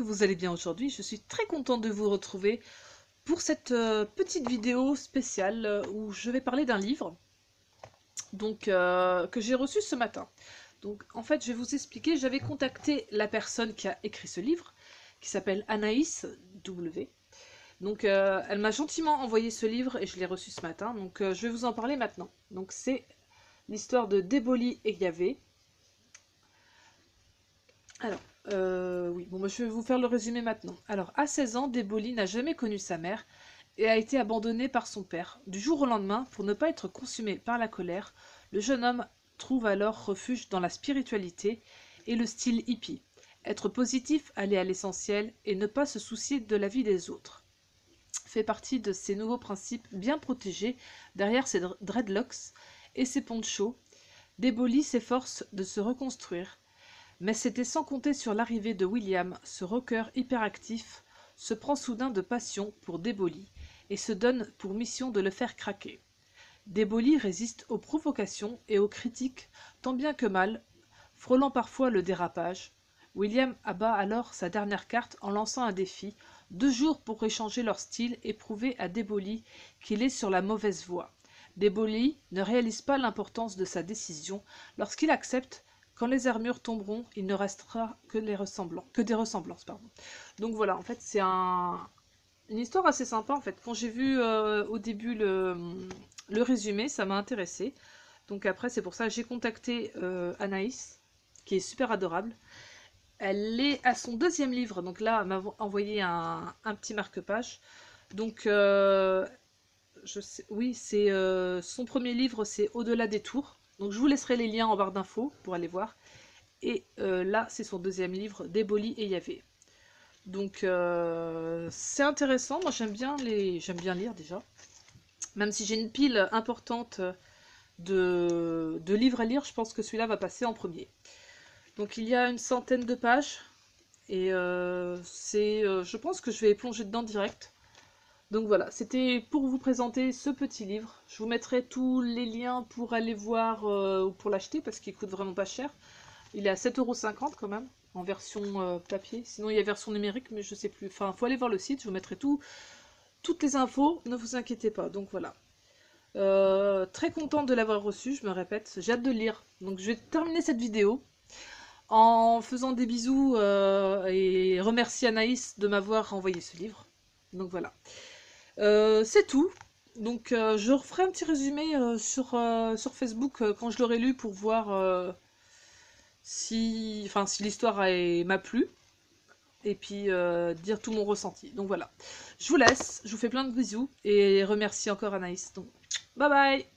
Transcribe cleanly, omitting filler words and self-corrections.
vous allez bien aujourd'hui. Je suis très contente de vous retrouver pour cette petite vidéo spéciale où je vais parler d'un livre que j'ai reçu ce matin. Donc en fait, je vais vous expliquer, j'avais contacté la personne qui a écrit ce livre, qui s'appelle Anaïs W. Donc elle m'a gentiment envoyé ce livre et je l'ai reçu ce matin, donc je vais vous en parler maintenant. Donc c'est l'histoire de Déboli et Yavé. Alors, oui, bon, moi, je vais vous faire le résumé maintenant. Alors, à 16 ans, Déboli n'a jamais connu sa mère et a été abandonné par son père. Du jour au lendemain, pour ne pas être consumé par la colère, le jeune homme trouve alors refuge dans la spiritualité et le style hippie. Être positif, aller à l'essentiel et ne pas se soucier de la vie des autres fait partie de ces nouveaux principes bien protégés derrière ses dreadlocks et ses ponchos. Déboli s'efforce de se reconstruire. Mais c'était sans compter sur l'arrivée de William, ce rocker hyperactif se prend soudain de passion pour Déboli et se donne pour mission de le faire craquer. Déboli résiste aux provocations et aux critiques tant bien que mal, frôlant parfois le dérapage. William abat alors sa dernière carte en lançant un défi, 2 jours pour échanger leur style et prouver à Déboli qu'il est sur la mauvaise voie. Déboli ne réalise pas l'importance de sa décision lorsqu'il accepte. Quand les armures tomberont, il ne restera que des ressemblances. Pardon. Donc voilà, en fait, c'est une histoire assez sympa. En fait, quand j'ai vu au début le résumé, ça m'a intéressé. Donc après, c'est pour ça que j'ai contacté Anaïs, qui est super adorable. Elle est à son 2e livre, donc là, elle m'a envoyé un petit marque-page. Donc, oui, c'est son premier livre, c'est Au-delà des tours. Donc je vous laisserai les liens en barre d'infos pour aller voir. Et là, c'est son 2e livre, Déboli et Yavé. Donc c'est intéressant, moi j'aime bien lire déjà. Même si j'ai une pile importante de livres à lire, je pense que celui-là va passer en premier. Donc il y a une centaine de pages. Et je pense que je vais plonger dedans direct. Donc voilà, c'était pour vous présenter ce petit livre. Je vous mettrai tous les liens pour aller voir ou pour l'acheter parce qu'il coûte vraiment pas cher. Il est à 7,50 € quand même, en version papier. Sinon il y a version numérique, mais je sais plus. Enfin, il faut aller voir le site, je vous mettrai toutes les infos, ne vous inquiétez pas. Donc voilà. Très contente de l'avoir reçu, je me répète. J'ai hâte de le lire. Donc je vais terminer cette vidéo en faisant des bisous et remercier Anaïs de m'avoir envoyé ce livre. Donc voilà. C'est tout. Donc je referai un petit résumé sur Facebook quand je l'aurai lu pour voir si l'histoire m'a plu. Et puis dire tout mon ressenti. Donc voilà. Je vous laisse, je vous fais plein de bisous et remercie encore Anaïs. Donc bye bye.